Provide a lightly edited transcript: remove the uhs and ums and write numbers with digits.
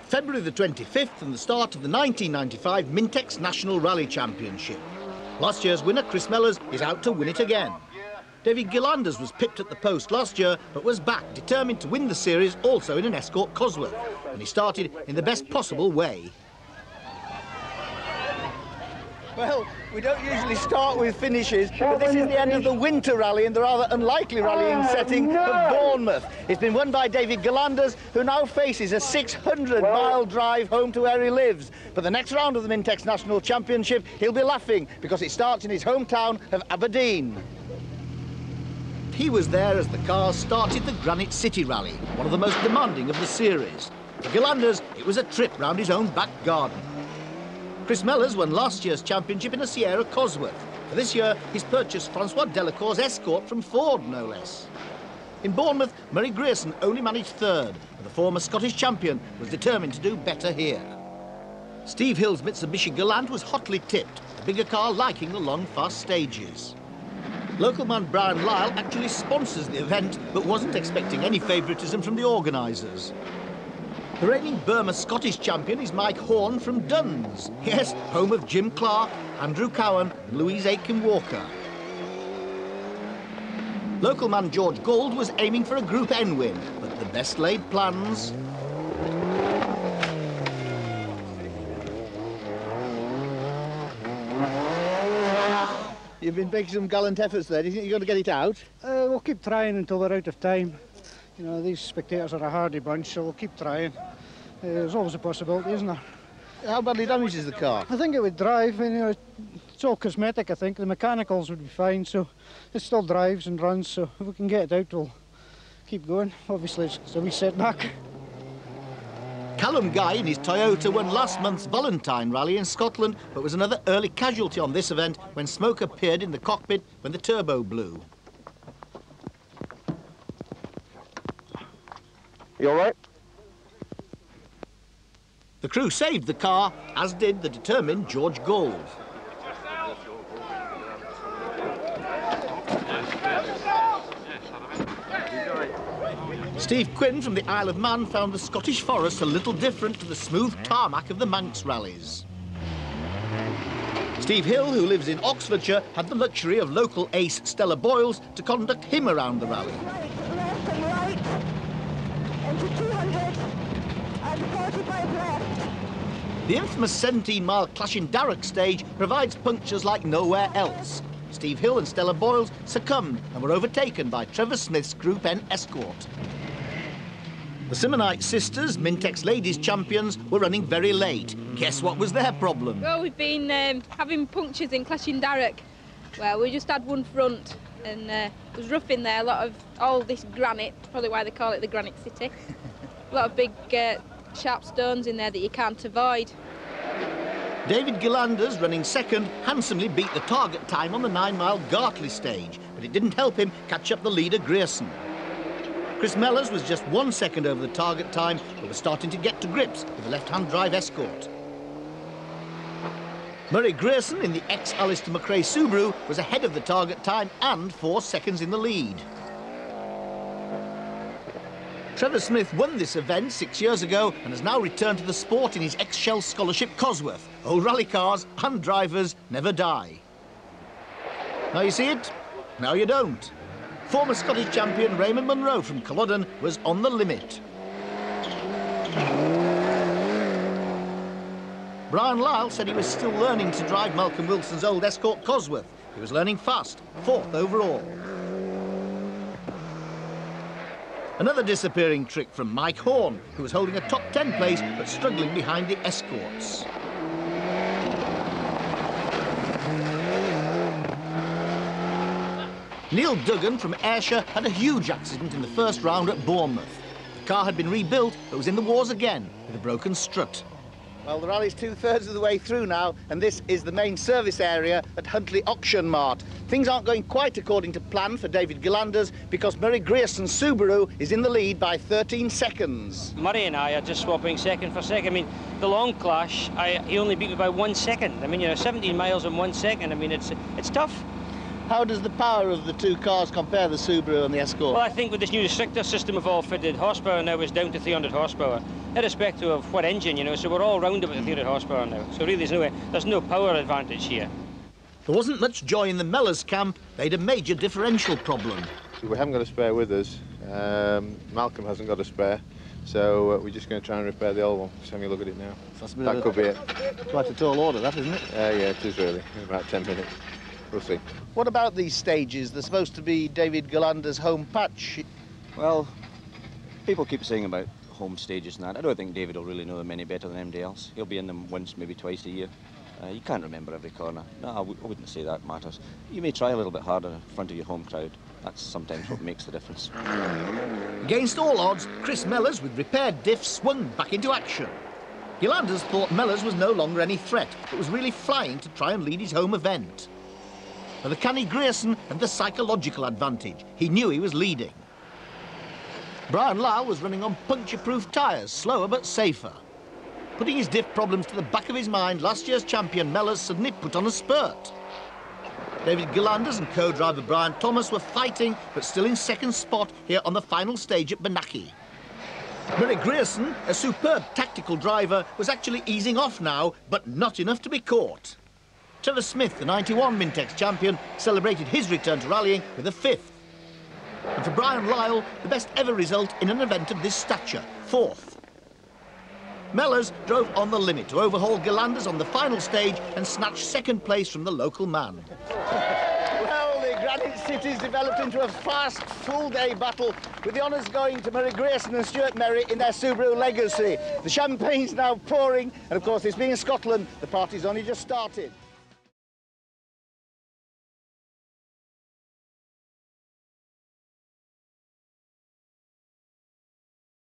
February the 25th and the start of the 1995 Mintex National Rally Championship. Last year's winner, Chris Mellors, is out to win it again. David Gillanders was pipped at the post last year, but was back, determined to win the series, also in an Escort Cosworth. And he started in the best possible way. Well, we don't usually start with finishes, but this is the end of the winter rally in the rather unlikely rallying setting of Bournemouth. It's been won by David Gillanders, who now faces a 600-mile drive home to where he lives. But the next round of the Mintex National Championship, he'll be laughing because it starts in his hometown of Aberdeen. He was there as the cars started the Granite City Rally, one of the most demanding of the series. For Gillanders, it was a trip round his own back garden. Chris Mellors won last year's championship in a Sierra Cosworth. For this year, he's purchased Francois Delacour's Escort from Ford, no less. In Bournemouth, Murray Grierson only managed third, but the former Scottish champion was determined to do better here. Steve Hill's Mitsubishi Galant was hotly tipped, the bigger car liking the long, fast stages. Local man Brian Lyle actually sponsors the event, but wasn't expecting any favouritism from the organisers. The reigning Burma Scottish champion is Mike Horn from Duns. Yes, home of Jim Clark, Andrew Cowan and Louise Aitken-Walker. Local man George Gould was aiming for a Group N win, but the best laid plans... You've been making some gallant efforts there. Do you think you're going to get it out? We'll keep trying until we're out of time. You know, these spectators are a hardy bunch, so we'll keep trying. There's always a possibility, isn't there? How badly damaged is the car? I think it would drive, and, you know, it's all cosmetic, I think. The mechanicals would be fine, so it still drives and runs, so if we can get it out, we'll keep going. Obviously, it's a wee setback. Callum Guy in his Toyota won last month's Valentine Rally in Scotland, but was another early casualty on this event when smoke appeared in the cockpit when the turbo blew. You all right? The crew saved the car, as did the determined George Gould. Steve Quinn from the Isle of Man found the Scottish forest a little different to the smooth tarmac of the Manx rallies. Steve Hill, who lives in Oxfordshire, had the luxury of local ace Stella Boyles to conduct him around the rally. Left and right, into 200, and 45 left. The infamous 17-mile Clashindarroch stage provides punctures like nowhere else. Steve Hill and Stella Boyles succumbed and were overtaken by Trevor Smith's Group N Escort. The Simonite sisters, Mintex ladies champions, were running very late. Guess what was their problem? Well, we've been having punctures in Clashindarroch. Well, we just had one front and it was rough in there. A lot of all this granite, probably why they call it the Granite City. A lot of big sharp stones in there that you can't avoid. David Gillanders, running second, handsomely beat the target time on the 9-mile Gartley stage, but it didn't help him catch up the leader Grierson. Chris Mellors was just 1 second over the target time, but was starting to get to grips with the left-hand drive Escort. Murray Grierson in the ex-Alistair McRae Subaru was ahead of the target time and 4 seconds in the lead. Trevor Smith won this event 6 years ago and has now returned to the sport in his ex-Shell Scholarship Cosworth. Old rally cars and drivers never die. Now you see it, now you don't. Former Scottish champion Raymond Munro from Culloden was on the limit. Brian Lyle said he was still learning to drive Malcolm Wilson's old Escort Cosworth. He was learning fast, 4th overall. Another disappearing trick from Mike Horn, who was holding a top 10 place but struggling behind the Escorts. Neil Duggan from Ayrshire had a huge accident in the first round at Bournemouth. The car had been rebuilt but was in the wars again with a broken strut. Well, the rally's 2/3 of the way through now, and this is the main service area at Huntly Auction Mart. Things aren't going quite according to plan for David Gillanders because Murray Grierson's Subaru is in the lead by 13 seconds. Murray and I are just swapping second for second. I mean, the long clash, he only beat me by 1 second. I mean, you know, 17 miles in 1 second. I mean, it's tough. How does the power of the two cars compare, the Subaru and the Escort? Well, I think with this new restrictor system we've all fitted, horsepower now is down to 300 horsepower. irrespective of what engine, you know, so we're all round about the 300 horsepower now. So really there's no power advantage here. There wasn't much joy in the Mellors camp. They had a major differential problem. So we haven't got a spare with us. Malcolm hasn't got a spare, so we're just going to try and repair the old one. Just having a look at it now. That could be it. Quite a tall order, that, isn't it? Yeah, it is really. In about 10 minutes. We'll see. What about these stages? They're supposed to be David Galander's home patch. Well, people keep saying about home stages and that. I don't think David will really know them any better than anybody else. He'll be in them once, maybe twice a year. You can't remember every corner. No, I wouldn't say that matters. You may try a little bit harder in front of your home crowd. That's sometimes what makes the difference. Against all odds, Chris Mellors, with repaired diffs, swung back into action. Galanders thought Mellors was no longer any threat, but was really flying to try and lead his home event. But the canny Grierson had the psychological advantage. He knew he was leading. Brian Lyle was running on puncture-proof tyres, slower but safer. Putting his diff problems to the back of his mind, last year's champion Mellors suddenly put on a spurt. David Galanders and co-driver Brian Thomas were fighting, but still in second spot here on the final stage at Benaki. Murray Grierson, a superb tactical driver, was actually easing off now, but not enough to be caught. Trevor Smith, the 91 Mintex champion, celebrated his return to rallying with a fifth. And for Brian Lyle, the best ever result in an event of this stature, fourth. Mellors drove on the limit to overhaul Galanders on the final stage and snatch second place from the local man. Well, the Granite City's developed into a fast, full-day battle, with the honours going to Murray Grierson and Stuart Merritt in their Subaru Legacy. The champagne's now pouring, and of course, this being Scotland, the party's only just started.